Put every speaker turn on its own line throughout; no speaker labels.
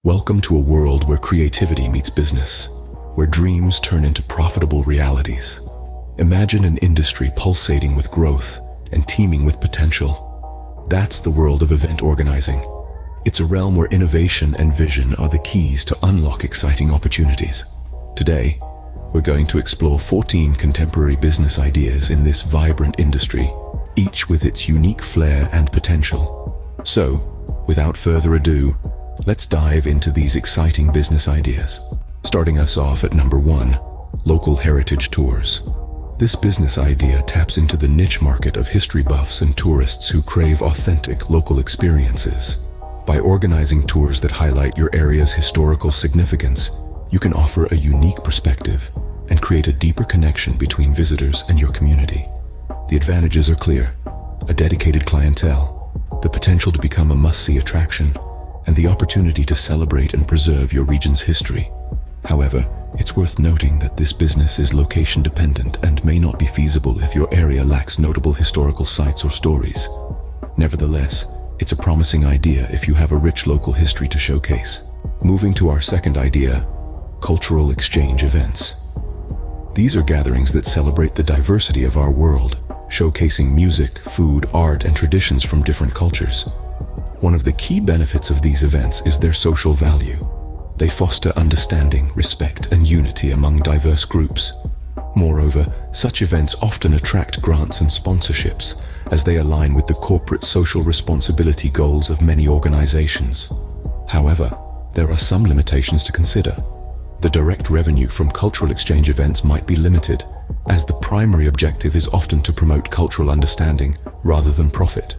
Welcome to a world where creativity meets business, where dreams turn into profitable realities. Imagine an industry pulsating with growth and teeming with potential. That's the world of event organizing. It's a realm where innovation and vision are the keys to unlock exciting opportunities. Today, we're going to explore 14 contemporary business ideas in this vibrant industry, each with its unique flair and potential. So, without further ado, let's dive into these exciting business ideas. Starting us off at number 1, local heritage tours. This business idea taps into the niche market of history buffs and tourists who crave authentic local experiences. By organizing tours that highlight your area's historical significance, you can offer a unique perspective and create a deeper connection between visitors and your community. The advantages are clear: a dedicated clientele, the potential to become a must-see attraction, and the opportunity to celebrate and preserve your region's history. However, it's worth noting that this business is location dependent and may not be feasible if your area lacks notable historical sites or stories. Nevertheless, it's a promising idea if you have a rich local history to showcase. Moving to our second idea, cultural exchange events. These are gatherings that celebrate the diversity of our world, showcasing music, food, art, and traditions from different cultures. One of the key benefits of these events is their social value. They foster understanding, respect, and unity among diverse groups. Moreover, such events often attract grants and sponsorships, as they align with the corporate social responsibility goals of many organizations. However, there are some limitations to consider. The direct revenue from cultural exchange events might be limited, as the primary objective is often to promote cultural understanding rather than profit.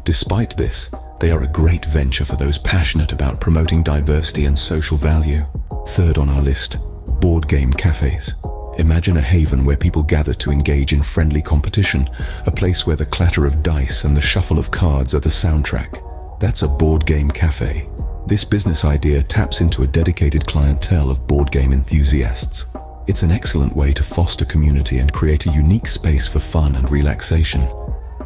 Despite this, they are a great venture for those passionate about promoting diversity and social value. Third on our list, board game cafes. Imagine a haven where people gather to engage in friendly competition, a place where the clatter of dice and the shuffle of cards are the soundtrack. That's a board game cafe. This business idea taps into a dedicated clientele of board game enthusiasts. It's an excellent way to foster community and create a unique space for fun and relaxation.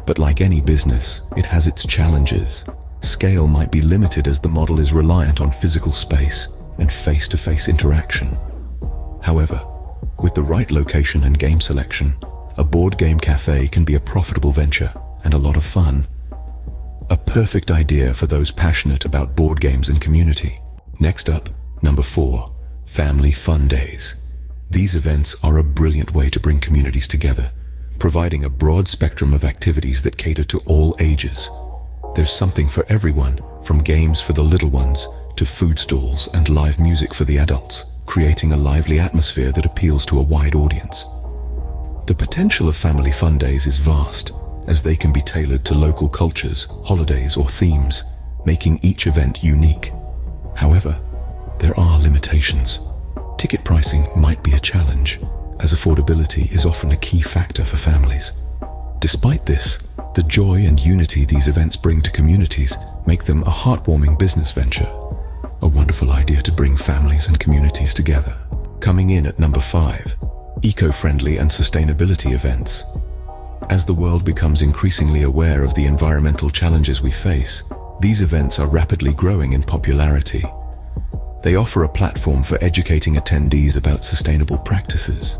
But like any business, it has its challenges. Scale might be limited as the model is reliant on physical space and face-to-face interaction. However, with the right location and game selection, a board game cafe can be a profitable venture and a lot of fun. A perfect idea for those passionate about board games and community. Next up, number 4, family fun days. These events are a brilliant way to bring communities together, providing a broad spectrum of activities that cater to all ages. There's something for everyone, from games for the little ones to food stalls and live music for the adults, creating a lively atmosphere that appeals to a wide audience. The potential of family fun days is vast, as they can be tailored to local cultures, holidays, or themes, making each event unique. However, there are limitations. Ticket pricing might be a challenge, as affordability is often a key factor for families. Despite this, the joy and unity these events bring to communities make them a heartwarming business venture. A wonderful idea to bring families and communities together. Coming in at number 5, eco-friendly and sustainability events. As the world becomes increasingly aware of the environmental challenges we face, these events are rapidly growing in popularity. They offer a platform for educating attendees about sustainable practices,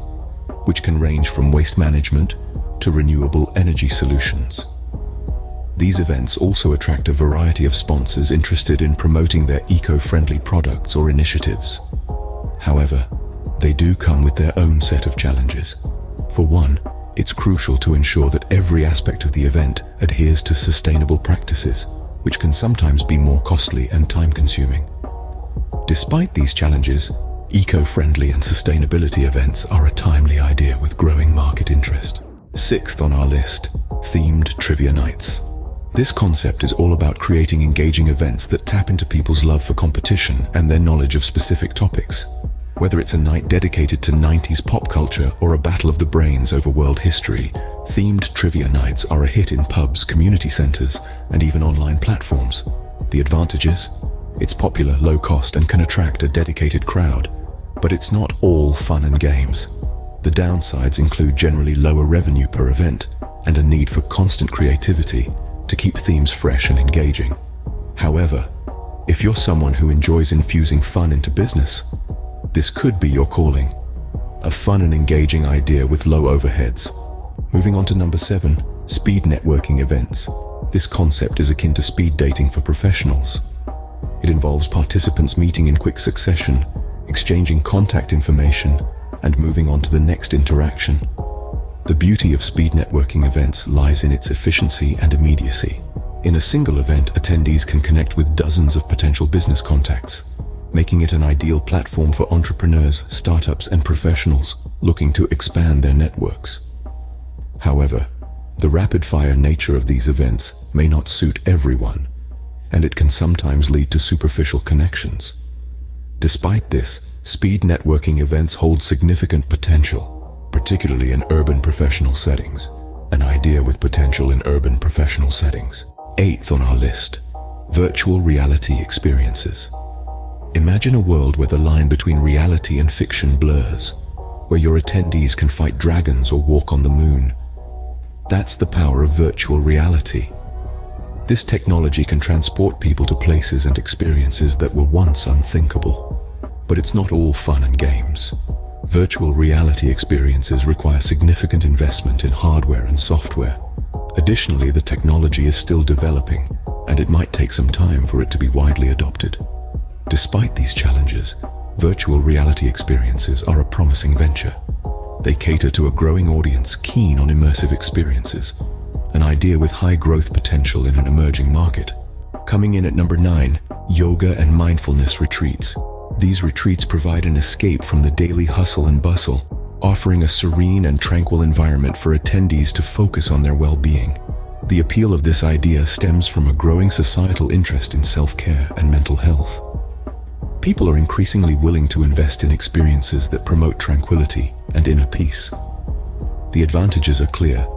which can range from waste management to renewable energy solutions. These events also attract a variety of sponsors interested in promoting their eco-friendly products or initiatives. However, they do come with their own set of challenges. For one, it's crucial to ensure that every aspect of the event adheres to sustainable practices, which can sometimes be more costly and time-consuming. Despite these challenges, eco-friendly and sustainability events are a timely idea with growing market interest. Sixth on our list, themed trivia nights. This concept is all about creating engaging events that tap into people's love for competition and their knowledge of specific topics. Whether it's a night dedicated to 90s pop culture or a battle of the brains over world history, themed trivia nights are a hit in pubs, community centers, and even online platforms. The advantages? It's popular, low cost, and can attract a dedicated crowd. But it's not all fun and games. The downsides include generally lower revenue per event and a need for constant creativity to keep themes fresh and engaging. However, If you're someone who enjoys infusing fun into business, this could be your calling. A fun and engaging idea with low overheads. Moving on to number 7, speed networking events. This concept is akin to speed dating for professionals. It involves participants meeting in quick succession, exchanging contact information, and moving on to the next interaction. The beauty of speed networking events lies in its efficiency and immediacy. In a single event, attendees can connect with dozens of potential business contacts, making it an ideal platform for entrepreneurs, startups, and professionals looking to expand their networks. However, the rapid-fire nature of these events may not suit everyone, and it can sometimes lead to superficial connections. Despite this, speed networking events hold significant potential, particularly in urban professional settings. An idea with potential in urban professional settings. 8th on our list, virtual reality experiences. Imagine a world where the line between reality and fiction blurs, where your attendees can fight dragons or walk on the moon. That's the power of virtual reality. This technology can transport people to places and experiences that were once unthinkable. But it's not all fun and games. Virtual reality experiences require significant investment in hardware and software. Additionally, the technology is still developing, and it might take some time for it to be widely adopted. Despite these challenges, virtual reality experiences are a promising venture. They cater to a growing audience keen on immersive experiences, an idea with high growth potential in an emerging market. Coming in at number 9, yoga and mindfulness retreats. These retreats provide an escape from the daily hustle and bustle, offering a serene and tranquil environment for attendees to focus on their well-being. The appeal of this idea stems from a growing societal interest in self-care and mental health. People are increasingly willing to invest in experiences that promote tranquility and inner peace. The advantages are clear: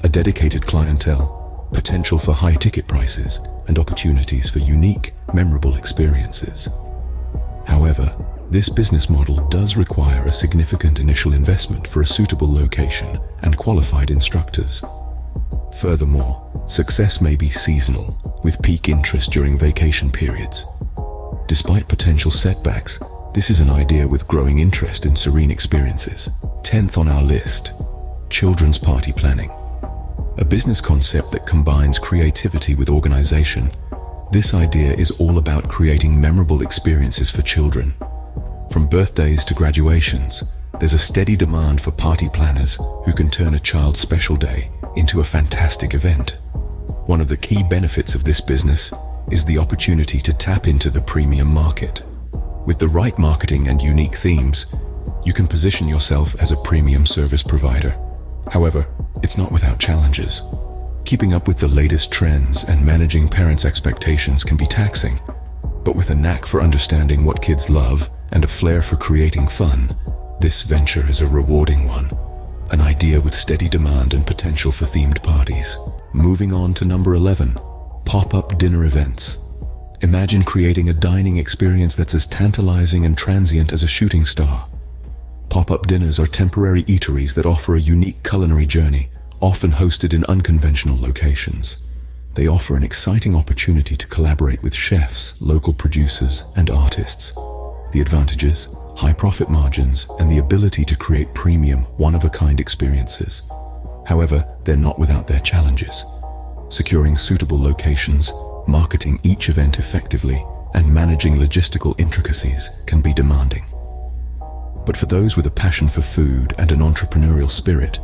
a dedicated clientele, potential for high ticket prices, and opportunities for unique, memorable experiences. However, this business model does require a significant initial investment for a suitable location and qualified instructors. Furthermore, success may be seasonal, with peak interest during vacation periods. Despite potential setbacks, this is an idea with growing interest in serene experiences. 10th on our list, children's party planning. A business concept that combines creativity with organization. This idea is all about creating memorable experiences for children. From birthdays to graduations, there's a steady demand for party planners who can turn a child's special day into a fantastic event. One of the key benefits of this business is the opportunity to tap into the premium market. With the right marketing and unique themes, you can position yourself as a premium service provider. However, it's not without challenges. Keeping up with the latest trends and managing parents' expectations can be taxing, but with a knack for understanding what kids love and a flair for creating fun, this venture is a rewarding one. An idea with steady demand and potential for themed parties. Moving on to number 11, pop-up dinner events. Imagine creating a dining experience that's as tantalizing and transient as a shooting star. Pop-up dinners are temporary eateries that offer a unique culinary journey, often hosted in unconventional locations. They offer an exciting opportunity to collaborate with chefs, local producers, and artists. The advantages: high profit margins and the ability to create premium, one-of-a-kind experiences. However, they're not without their challenges. Securing suitable locations, marketing each event effectively, and managing logistical intricacies can be demanding. But for those with a passion for food and an entrepreneurial spirit,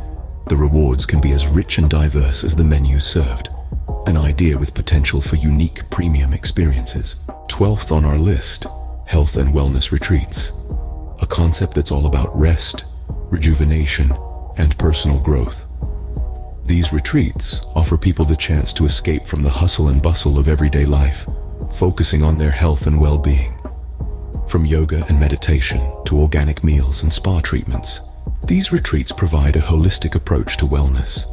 the rewards can be as rich and diverse as the menus served. An idea with potential for unique premium experiences. 12th on our list, health and wellness retreats. A concept that's all about rest, rejuvenation, and personal growth. These retreats offer people the chance to escape from the hustle and bustle of everyday life, focusing on their health and well-being. From yoga and meditation to organic meals and spa treatments, these retreats provide a holistic approach to wellness.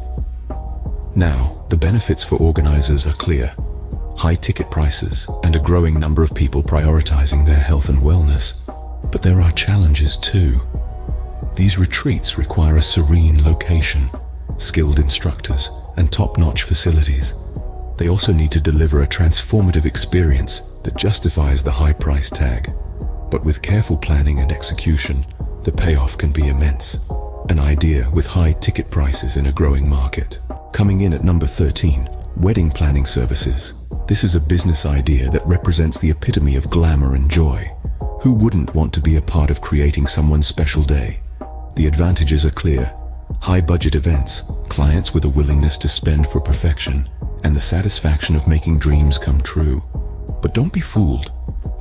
Now, the benefits for organizers are clear: high ticket prices and a growing number of people prioritizing their health and wellness. But there are challenges too. These retreats require a serene location, skilled instructors, and top-notch facilities. They also need to deliver a transformative experience that justifies the high price tag. But with careful planning and execution, the payoff can be immense. An idea with high ticket prices in a growing market. Coming in at number 13, wedding planning services. This is a business idea that represents the epitome of glamour and joy. Who wouldn't want to be a part of creating someone's special day? The advantages are clear. High budget events, clients with a willingness to spend for perfection, and the satisfaction of making dreams come true. But don't be fooled.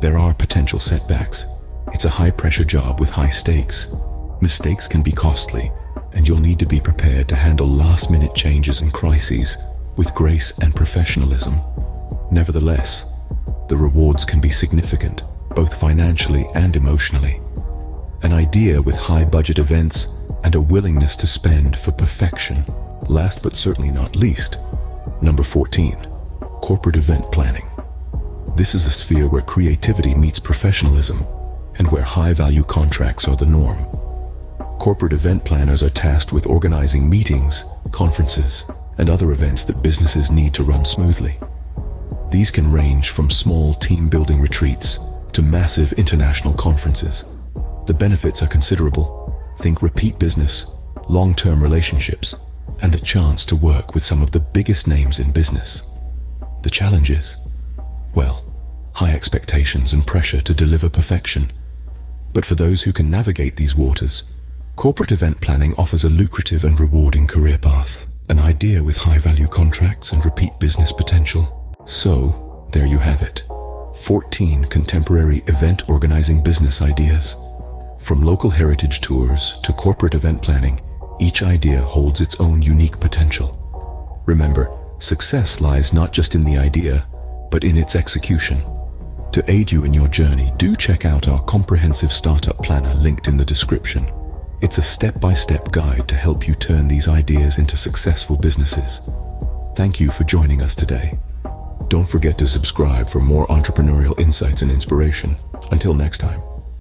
There are potential setbacks. It's a high-pressure job with high stakes. Mistakes can be costly, and you'll need to be prepared to handle last-minute changes and crises with grace and professionalism. Nevertheless, the rewards can be significant, both financially and emotionally. An idea with high-budget events and a willingness to spend for perfection. Last but certainly not least, number 14, corporate event planning. This is a sphere where creativity meets professionalism and where high-value contracts are the norm. Corporate event planners are tasked with organizing meetings, conferences, and other events that businesses need to run smoothly. These can range from small team-building retreats to massive international conferences. The benefits are considerable. Think repeat business, long-term relationships, and the chance to work with some of the biggest names in business. The challenges? Well, high expectations and pressure to deliver perfection. But for those who can navigate these waters, corporate event planning offers a lucrative and rewarding career path. An idea with high-value contracts and repeat business potential. So, there you have it. 14 contemporary event organizing business ideas. From local heritage tours to corporate event planning, each idea holds its own unique potential. Remember, success lies not just in the idea, but in its execution. To aid you in your journey, do check out our comprehensive startup planner linked in the description. It's a step-by-step guide to help you turn these ideas into successful businesses. Thank you for joining us today. Don't forget to subscribe for more entrepreneurial insights and inspiration. Until next time.